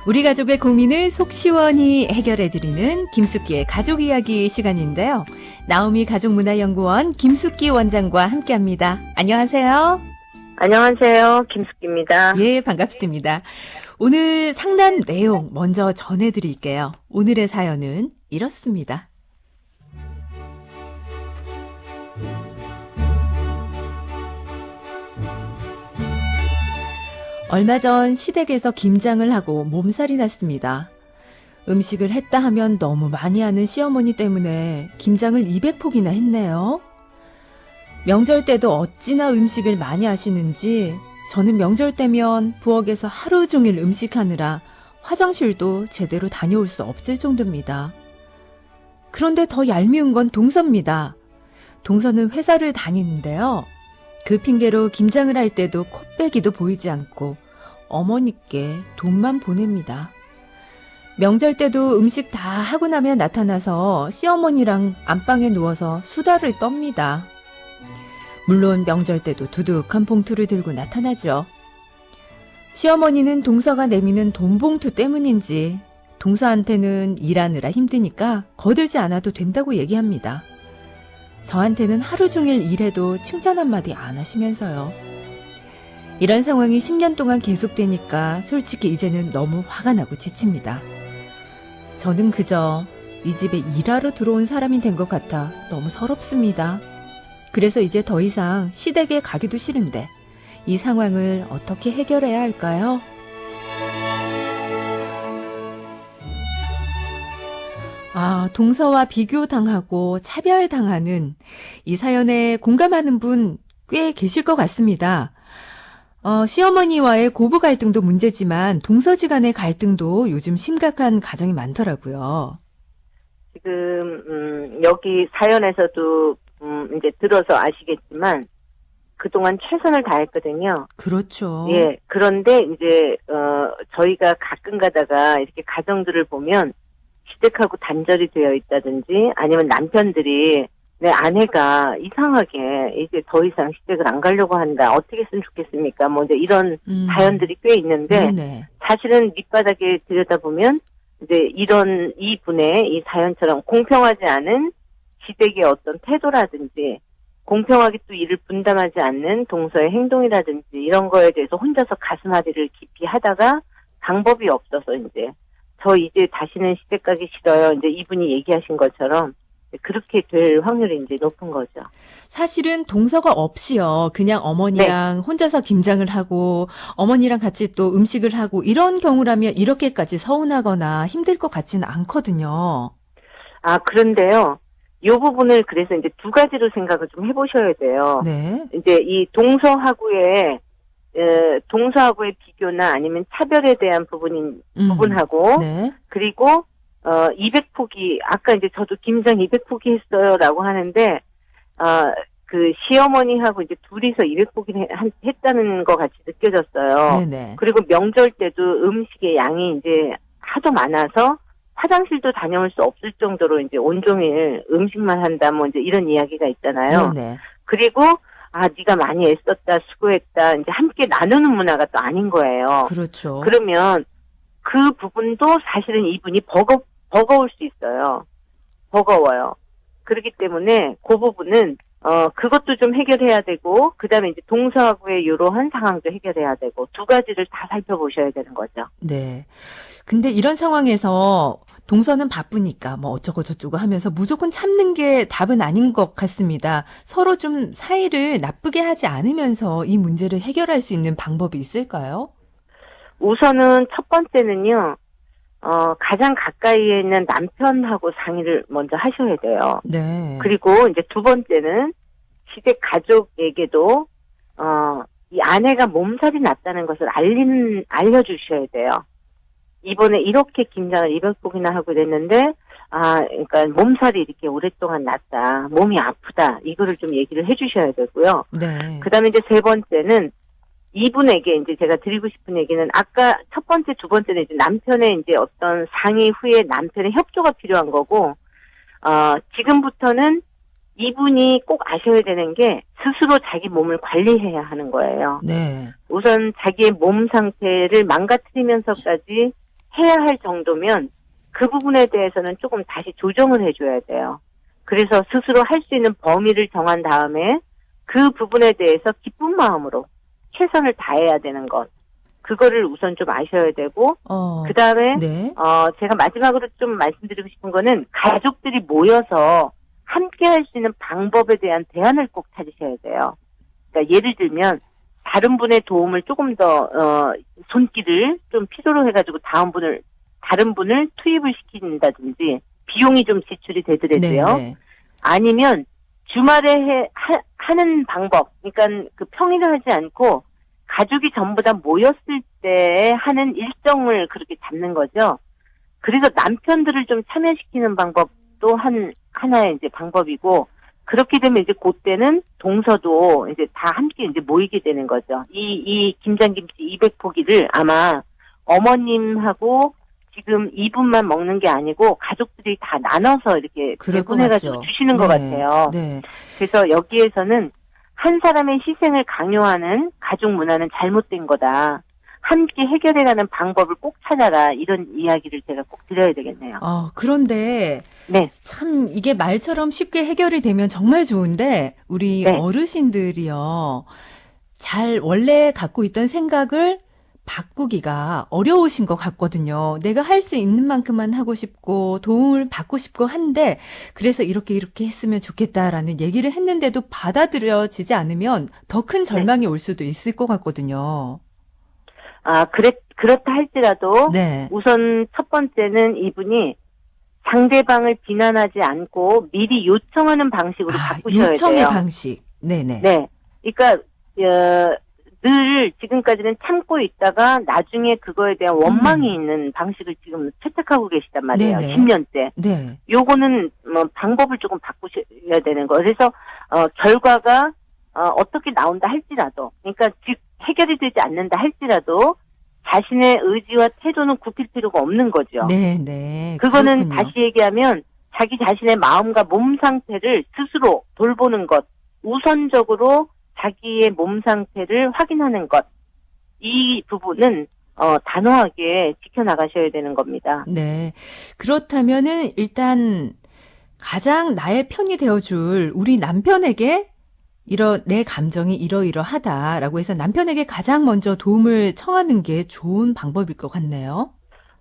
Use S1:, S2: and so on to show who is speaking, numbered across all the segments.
S1: 우리 가족의 고민을 속 시원히 해결해드리는 김숙기의 가족이야기 시간인데요. 나오미 가족문화연구원 김숙기 원장과 함께합니다. 안녕하세요.
S2: 안녕하세요. 김숙기입니다.
S1: 예, 반갑습니다. 오늘 상담 내용 먼저 전해드릴게요. 오늘의 사연은 이렇습니다. 얼마 전 시댁에서 김장을 하고 몸살이 났습니다. 음식을 했다 하면 너무 많이 하는 시어머니 때문에 김장을 200폭이나 했네요. 명절 때도 어찌나 음식을 많이 하시는지 저는 명절 때면 부엌에서 하루 종일 음식하느라 화장실도 제대로 다녀올 수 없을 정도입니다. 그런데 더 얄미운 건 동서입니다. 동서는 회사를 다니는데요. 그 핑계로 김장을 할 때도 코빼기도 보이지 않고 어머니께 돈만 보냅니다. 명절 때도 음식 다 하고 나면 나타나서 시어머니랑 안방에 누워서 수다를 떱니다. 물론 명절 때도 두둑한 봉투를 들고 나타나죠. 시어머니는 동서가 내미는 돈 봉투 때문인지 동서한테는 일하느라 힘드니까 거들지 않아도 된다고 얘기합니다. 저한테는 하루 종일 일해도 칭찬 한마디 안 하시면서요. 이런 상황이 10년 동안 계속되니까 솔직히 이제는 너무 화가 나고 지칩니다. 저는 그저 이 집에 일하러 들어온 사람이 된 것 같아 너무 서럽습니다. 그래서 이제 더 이상 시댁에 가기도 싫은데 이 상황을 어떻게 해결해야 할까요? 동서와 비교당하고 차별당하는 이 사연에 공감하는 분 꽤 계실 것 같습니다. 시어머니와의 고부 갈등도 문제지만 동서지간의 갈등도 요즘 심각한 가정이 많더라고요.
S2: 지금 여기 사연에서도 이제 들어서 아시겠지만 그동안 최선을 다했거든요.
S1: 그렇죠.
S2: 예. 그런데 이제 저희가 가끔 가다가 이렇게 가정들을 보면 시댁하고 단절이 되어 있다든지 아니면 남편들이 내 아내가 이상하게 이제 더 이상 시댁을 안 가려고 한다. 어떻게 했으면 좋겠습니까? 뭐 이제 이런 사연들이 꽤 있는데
S1: 네네.
S2: 사실은 밑바닥에 들여다보면 이제 이런 이분의 이 사연처럼 공평하지 않은 시댁의 어떤 태도라든지 공평하게 또 일을 분담하지 않는 동서의 행동이라든지 이런 거에 대해서 혼자서 가슴앓이를 깊이 하다가 방법이 없어서 이제 다시는 시댁 가기 싫어요. 이제 이분이 얘기하신 것처럼 그렇게 될 확률이 이제 높은 거죠.
S1: 사실은 동서가 없이요. 그냥 어머니랑 혼자서 김장을 하고 어머니랑 같이 또 음식을 하고 이런 경우라면 이렇게까지 서운하거나 힘들 것 같지는 않거든요.
S2: 그런데요. 이 부분을 그래서 이제 두 가지로 생각을 좀 해보셔야 돼요.
S1: 네.
S2: 이제 이 동서하고의 비교나 아니면 차별에 대한 부분하고
S1: 네.
S2: 그리고 200포기 아까 이제 저도 김장 200포기 했어요라고 하는데 그 시어머니하고 이제 둘이서 200포기 했다는 것 같이 느껴졌어요.
S1: 네네.
S2: 그리고 명절 때도 음식의 양이 이제 하도 많아서 화장실도 다녀올 수 없을 정도로 이제 온종일 음식만 한다 뭐 이제 이런 이야기가 있잖아요.
S1: 네네.
S2: 그리고 네가 많이 애썼다 수고했다 이제 함께 나누는 문화가 또 아닌 거예요.
S1: 그렇죠.
S2: 그러면 그 부분도 사실은 이분이 버거울 수 있어요. 버거워요. 그렇기 때문에 그 부분은 그것도 좀 해결해야 되고 그다음에 이제 동서하고의 이러한 상황도 해결해야 되고 두 가지를 다 살펴보셔야 되는 거죠.
S1: 네. 근데 이런 상황에서 동서는 바쁘니까 뭐 어쩌고 저쩌고 하면서 무조건 참는 게 답은 아닌 것 같습니다. 서로 좀 사이를 나쁘게 하지 않으면서 이 문제를 해결할 수 있는 방법이 있을까요?
S2: 우선은 첫 번째는요. 가장 가까이에 있는 남편하고 상의를 먼저 하셔야 돼요.
S1: 네.
S2: 그리고 이제 두 번째는 시댁 가족에게도 이 아내가 몸살이 났다는 것을 알려주셔야 돼요. 이번에 이렇게 김장을 200포기나 하고 그랬는데 그러니까 몸살이 이렇게 오랫동안 났다. 몸이 아프다. 이거를 좀 얘기를 해주셔야 되고요.
S1: 네.
S2: 그다음에 이제 세 번째는 이분에게 이제 제가 드리고 싶은 얘기는 아까 첫 번째, 두 번째는 이제 남편의 이제 어떤 상의 후에 남편의 협조가 필요한 거고, 지금부터는 이분이 꼭 아셔야 되는 게 스스로 자기 몸을 관리해야 하는 거예요.
S1: 네.
S2: 우선 자기의 몸 상태를 망가뜨리면서까지 해야 할 정도면 그 부분에 대해서는 조금 다시 조정을 해줘야 돼요. 그래서 스스로 할 수 있는 범위를 정한 다음에 그 부분에 대해서 기쁜 마음으로 최선을 다해야 되는 것. 그거를 우선 좀 아셔야 되고, 그 다음에,
S1: 네.
S2: 제가 마지막으로 좀 말씀드리고 싶은 거는 가족들이 모여서 함께 할 수 있는 방법에 대한 대안을 꼭 찾으셔야 돼요. 그러니까 예를 들면, 다른 분의 도움을 조금 더, 손길을 좀 필요로 해가지고 다른 분을 투입을 시킨다든지, 비용이 좀 지출이 되더라도요.
S1: 네.
S2: 아니면 주말에 하는 방법, 그러니까 그 평일에 하지 않고 가족이 전부 다 모였을 때 하는 일정을 그렇게 잡는 거죠. 그래서 남편들을 좀 참여시키는 방법도 하나의 이제 방법이고, 그렇게 되면 이제 그때는 동서도 이제 다 함께 이제 모이게 되는 거죠. 이 김장김치 200포기를 아마 어머님하고 지금 2분만 먹는 게 아니고 가족들이 다 나눠서 이렇게
S1: 그럴 것
S2: 배분해가지고
S1: 같죠.
S2: 주시는 것 같아요.
S1: 네.
S2: 그래서 여기에서는 한 사람의 희생을 강요하는 가족 문화는 잘못된 거다. 함께 해결해가는 방법을 꼭 찾아라. 이런 이야기를 제가 꼭 드려야 되겠네요.
S1: 그런데
S2: 네.
S1: 참 이게 말처럼 쉽게 해결이 되면 정말 좋은데 우리
S2: 네.
S1: 어르신들이요. 원래 갖고 있던 생각을 바꾸기가 어려우신 것 같거든요. 내가 할 수 있는 만큼만 하고 싶고 도움을 받고 싶고 한데 그래서 이렇게 했으면 좋겠다라는 얘기를 했는데도 받아들여지지 않으면 더 큰 절망이 올 수도 있을 것 같거든요.
S2: 그렇다 할지라도
S1: 네.
S2: 우선 첫 번째는 이분이 상대방을 비난하지 않고 미리 요청하는 방식으로 바꾸셔야
S1: 요청의
S2: 돼요.
S1: 방식. 네네.
S2: 네. 그러니까 늘 지금까지는 참고 있다가 나중에 그거에 대한 원망이 있는 방식을 지금 채택하고 계시단 말이에요.
S1: 네네.
S2: 10년째.
S1: 네.
S2: 요거는 방법을 조금 바꾸셔야 되는 거. 그래서 결과가 어떻게 나온다 할지라도, 그러니까 즉 해결이 되지 않는다 할지라도 자신의 의지와 태도는 굽힐 필요가 없는 거죠.
S1: 네네.
S2: 그거는
S1: 그렇군요.
S2: 다시 얘기하면 자기 자신의 마음과 몸 상태를 스스로 돌보는 것, 우선적으로 자기의 몸 상태를 확인하는 것, 이 부분은 단호하게 지켜나가셔야 되는 겁니다.
S1: 네. 그렇다면은 일단 가장 나의 편이 되어줄 우리 남편에게 내 감정이 이러이러하다라고 해서 남편에게 가장 먼저 도움을 청하는 게 좋은 방법일 것 같네요.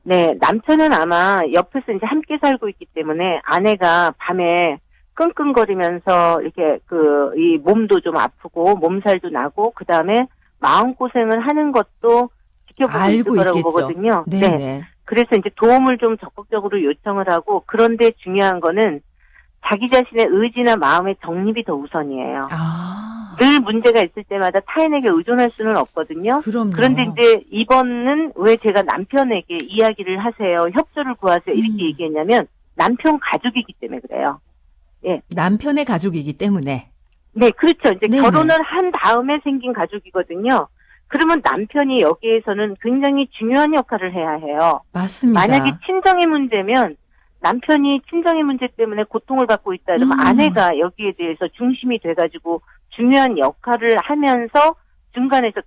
S2: 네, 남편은 아마 옆에서 이제 함께 살고 있기 때문에 아내가 밤에 끙끙거리면서 이렇게 이 몸도 좀 아프고 몸살도 나고 그 다음에 마음고생을 하는 것도 지켜보고 있을
S1: 알고
S2: 거라고
S1: 있겠죠.
S2: 보거든요.
S1: 네네.
S2: 그래서 이제 도움을 좀 적극적으로 요청을 하고, 그런데 중요한 거는 자기 자신의 의지나 마음의 정립이 더 우선이에요. 늘 문제가 있을 때마다 타인에게 의존할 수는 없거든요.
S1: 그럼요.
S2: 그런데 이제 이번은 왜 제가 남편에게 이야기를 하세요, 협조를 구하세요 이렇게 얘기했냐면 남편 가족이기 때문에 그래요. 예.
S1: 남편의 가족이기 때문에.
S2: 네, 그렇죠. 이제
S1: 네네.
S2: 결혼을 한 다음에 생긴 가족이거든요. 그러면 남편이 여기에서는 굉장히 중요한 역할을 해야 해요.
S1: 맞습니다.
S2: 만약에 친정의 문제면 남편이 친정의 문제 때문에 고통을 받고 있다 이러면 아내가 여기에 대해서 중심이 돼가지고 중요한 역할을 하면서 중간에서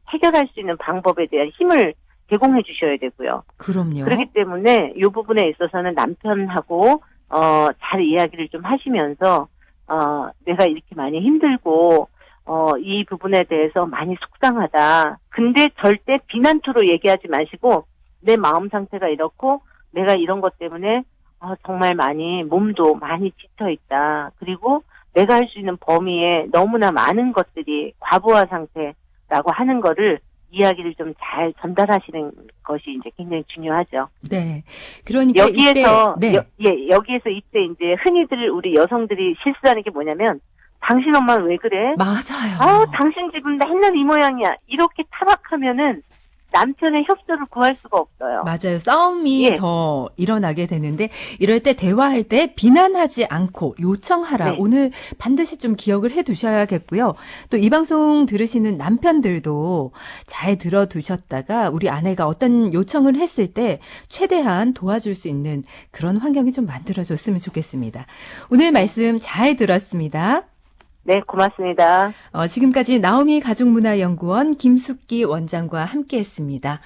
S2: 해결할 수 있는 방법에 대한 힘을 제공해 주셔야 되고요.
S1: 그럼요.
S2: 그렇기 때문에 이 부분에 있어서는 남편하고 잘 이야기를 좀 하시면서 내가 이렇게 많이 힘들고 이 부분에 대해서 많이 속상하다. 근데 절대 비난투로 얘기하지 마시고 내 마음 상태가 이렇고 내가 이런 것 때문에 정말 많이 몸도 많이 지쳐 있다. 그리고 내가 할 수 있는 범위에 너무나 많은 것들이 과부하 상태라고 하는 거를 이야기를 좀 잘 전달하시는 것이 이제 굉장히 중요하죠.
S1: 네. 그러니까
S2: 여기에서
S1: 이때, 네.
S2: 여기에서 이때 이제 흔히들 우리 여성들이 실수하는 게 뭐냐면 당신 엄마는 왜 그래?
S1: 맞아요.
S2: 당신 집은 맨날 이 모양이야. 이렇게 타박하면은 남편의 협조를 구할 수가 없어요.
S1: 맞아요. 싸움이
S2: 예.
S1: 더 일어나게 되는데 이럴 때 대화할 때 비난하지 않고 요청하라.
S2: 네.
S1: 오늘 반드시 좀 기억을 해 두셔야겠고요. 또 이 방송 들으시는 남편들도 잘 들어두셨다가 우리 아내가 어떤 요청을 했을 때 최대한 도와줄 수 있는 그런 환경이 좀 만들어졌으면 좋겠습니다. 오늘 말씀 잘 들었습니다.
S2: 네, 고맙습니다.
S1: 지금까지 나오미 가족문화연구원 김숙기 원장과 함께했습니다.